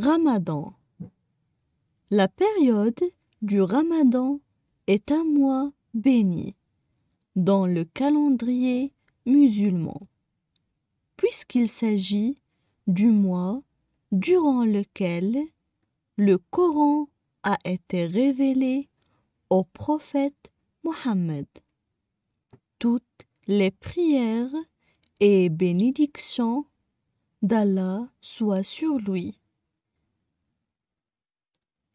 Ramadan. La période du Ramadan est un mois béni dans le calendrier musulman, puisqu'il s'agit du mois durant lequel le Coran a été révélé au prophète Mohammed. Toutes les prières et bénédictions d'Allah soient sur lui.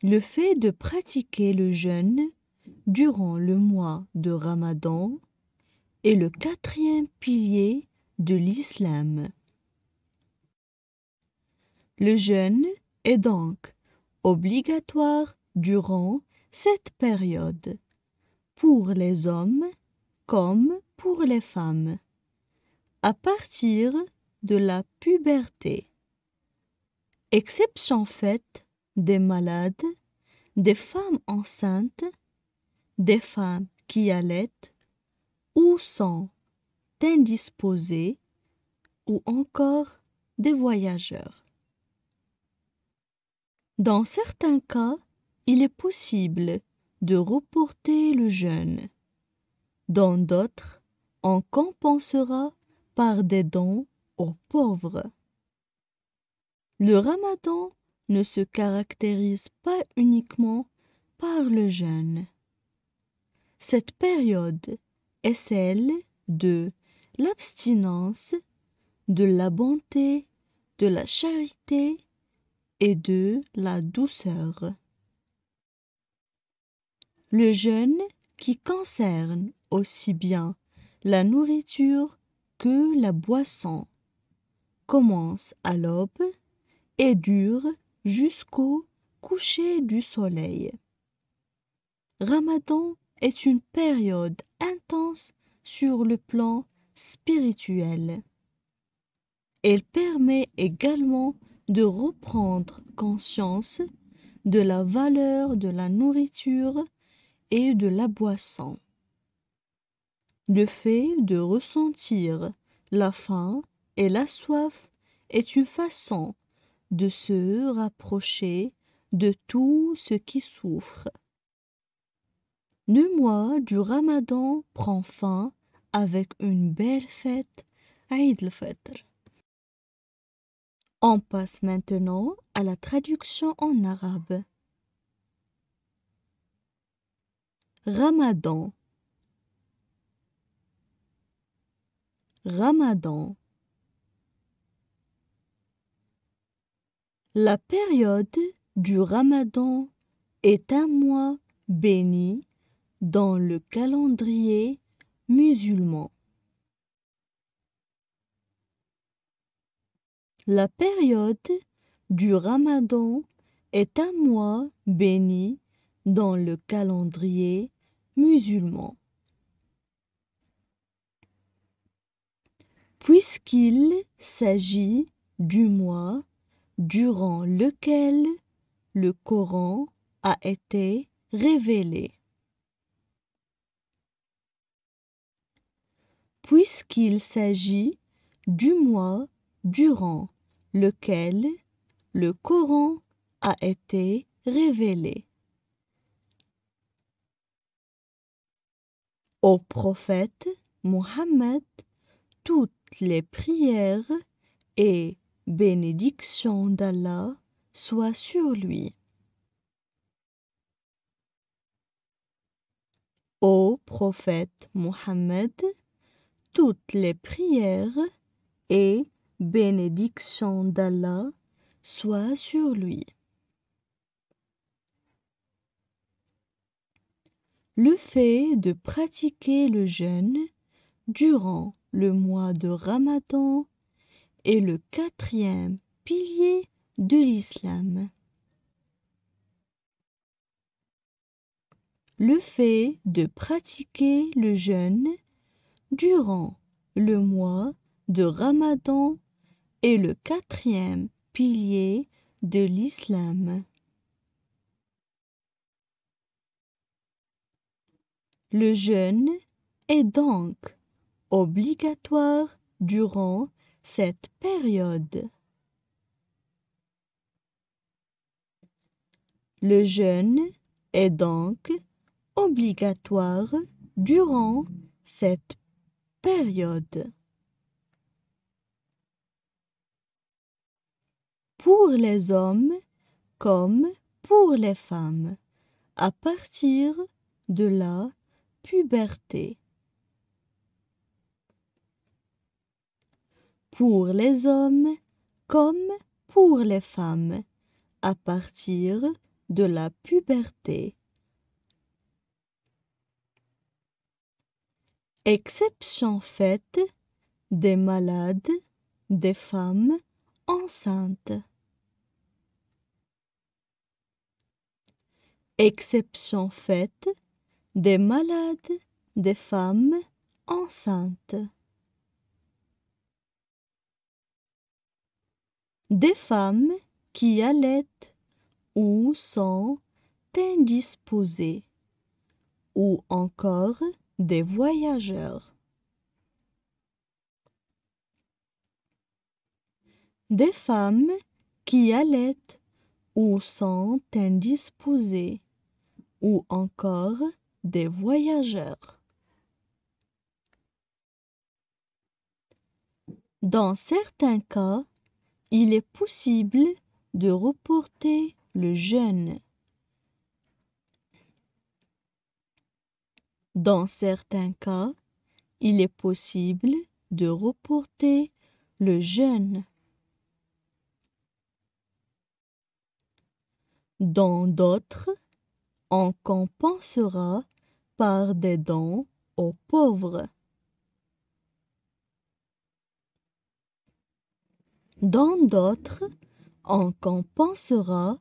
Le fait de pratiquer le jeûne durant le mois de Ramadan est le quatrième pilier de l'islam. Le jeûne est donc obligatoire durant cette période, pour les hommes comme pour les femmes, à partir de la puberté, exception faite des malades, des femmes enceintes, des femmes qui allaitent ou sont indisposées, ou encore des voyageurs. Dans certains cas, il est possible de reporter le jeûne. Dans d'autres, on compensera par des dons aux pauvres. Le Ramadan ne se caractérise pas uniquement par le jeûne. Cette période est celle de l'abstinence, de la bonté, de la charité et de la douceur. Le jeûne, qui concerne aussi bien la nourriture que la boisson, commence à l'aube et dure jusqu'au coucher du soleil. Ramadan est une période intense sur le plan spirituel. Elle permet également de reprendre conscience de la valeur de la nourriture et de la boisson. Le fait de ressentir la faim et la soif est une façon de se rapprocher de tout ce qui souffre. Le mois du Ramadan prend fin avec une belle fête, Eid al-Fitr. On passe maintenant à la traduction en arabe. Ramadan. Ramadan. La période du Ramadan est un mois béni dans le calendrier musulman. La période du Ramadan est un mois béni dans le calendrier musulman, puisqu'il s'agit du mois durant lequel le Coran a été révélé. Puisqu'il s'agit du mois durant lequel le Coran a été révélé. Au prophète Mohammed, toutes les prières et bénédictions d'Allah soient sur lui. Au prophète Mohammed, toutes les prières et bénédictions d'Allah soient sur lui. Le fait de pratiquer le jeûne durant le mois de Ramadan est le quatrième pilier de l'islam. Le fait de pratiquer le jeûne durant le mois de Ramadan est le quatrième pilier de l'islam. Le jeûne est donc obligatoire durant cette période. Le jeûne est donc obligatoire durant cette période. Pour les hommes comme pour les femmes, à partir de la puberté. Pour les hommes comme pour les femmes, à partir de la puberté. Exception faite des malades, des femmes enceintes. Exception faite des malades, des femmes enceintes. Des femmes qui allaitent ou sont indisposées, ou encore des voyageurs. Des femmes qui allaitent ou sont indisposées, ou encore des voyageurs. Dans certains cas, il est possible de reporter le jeûne. Dans certains cas, il est possible de reporter le jeûne. Dans d'autres, on compensera par des dons aux pauvres. Dans d'autres, on compensera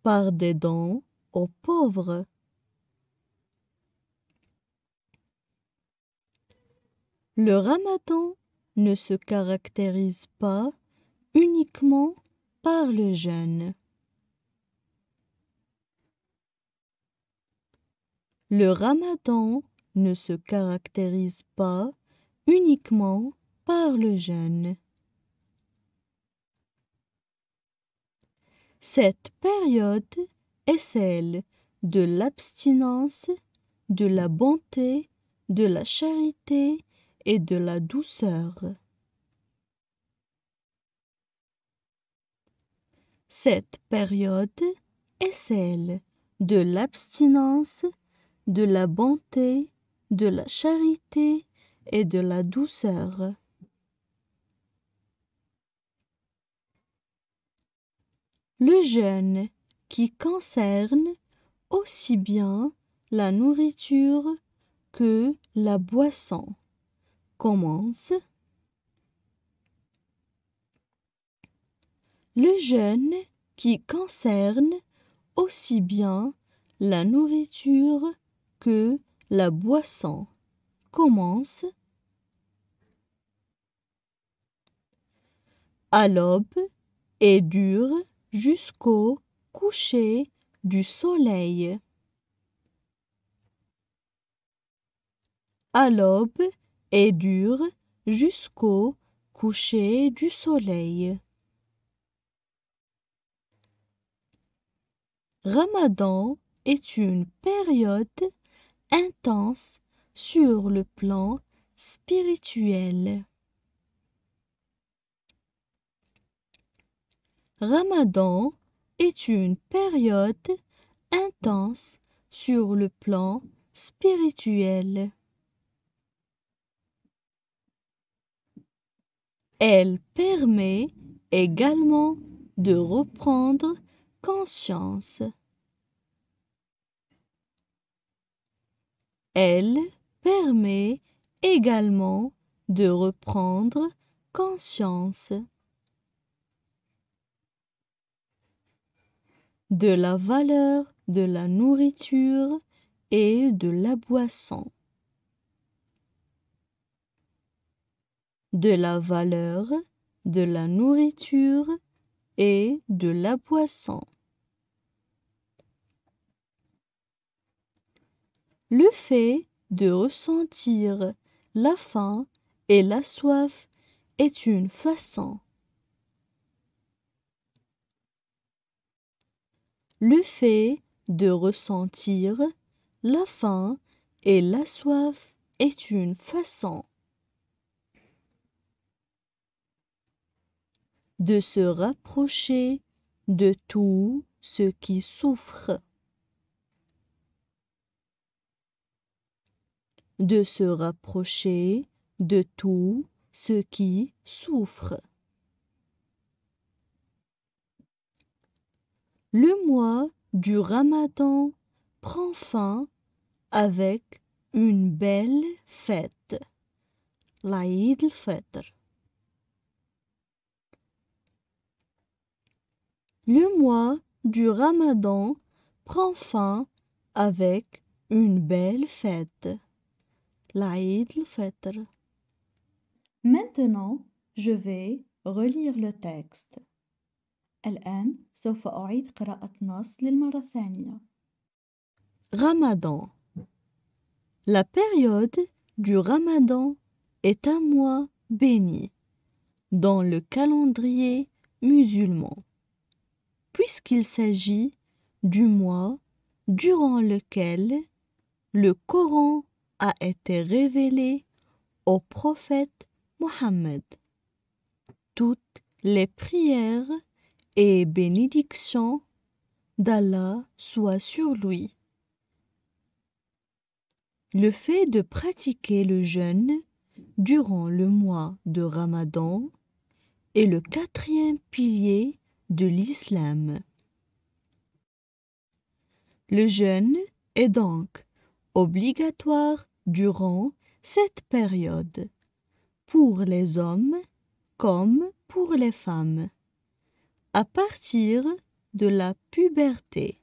par des dons aux pauvres. Le Ramadan ne se caractérise pas uniquement par le jeûne. Le Ramadan ne se caractérise pas uniquement par le jeûne. Cette période est celle de l'abstinence, de la bonté, de la charité et de la douceur. Cette période est celle de l'abstinence, de la bonté, de la charité et de la douceur. Le jeûne qui concerne aussi bien la nourriture que la boisson commence. Le jeûne qui concerne aussi bien la nourriture que la boisson commence à l'aube et dure jusqu'au coucher du soleil. À l'aube et dure jusqu'au coucher du soleil. Ramadan est une période intense sur le plan spirituel. Ramadan est une période intense sur le plan spirituel. Elle permet également de reprendre conscience. Elle permet également de reprendre conscience de la valeur de la nourriture et de la boisson, de la valeur de la nourriture et de la boisson. Le fait de ressentir la faim et la soif est une façon. Le fait de ressentir la faim et la soif est une façon de se rapprocher de tous ceux qui souffrent, de se rapprocher de tous ceux qui souffrent. Le mois du Ramadan prend fin avec une belle fête, l'Aïd al-Fitr. Le mois du Ramadan prend fin avec une belle fête, l'Aïd al-Fitr. Maintenant, je vais relire le texte. الآن سوف أعيد قراءة نص للمرة الثانية. Ramadan. La période du Ramadan est un mois béni dans le calendrier musulman, puisqu'il s'agit du mois durant lequel le Coran a été révélé au prophète Mohammed. Toutes les prières et bénédictions d'Allah soient sur lui. Le fait de pratiquer le jeûne durant le mois de Ramadan est le 4e pilier de l'islam. Le jeûne est donc obligatoire durant cette période, pour les hommes comme pour les femmes, à partir de la puberté,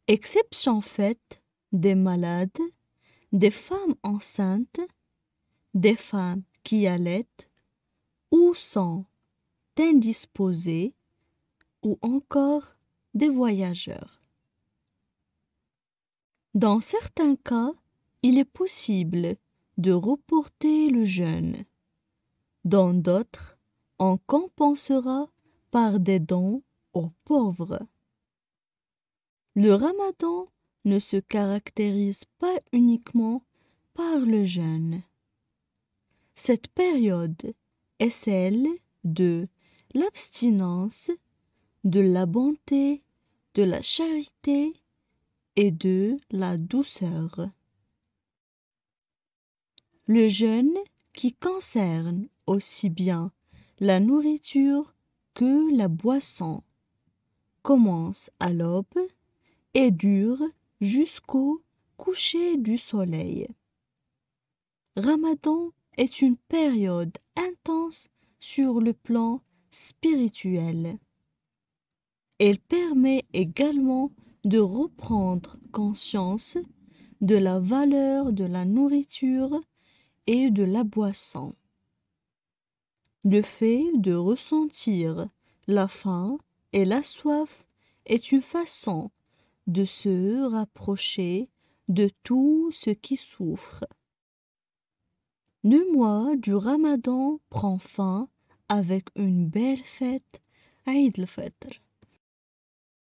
exception faite des malades, des femmes enceintes, des femmes qui allaitent ou sont indisposées, ou encore des voyageurs. Dans certains cas, il est possible de reporter le jeûne. Dans d'autres, on compensera par des dons aux pauvres. Le Ramadan ne se caractérise pas uniquement par le jeûne. Cette période est celle de l'abstinence, de la bonté, de la charité et de la douceur. Le jeûne, qui concerne aussi bien la nourriture que la boisson, commence à l'aube et dure jusqu'au coucher du soleil. Ramadan est une période intense sur le plan spirituel. Elle permet également de reprendre conscience de la valeur de la nourriture et de la boisson. Le fait de ressentir la faim et la soif est une façon de se rapprocher de tous ceux qui souffrent. Le mois du Ramadan prend fin avec une belle fête, Eid al-Fitr.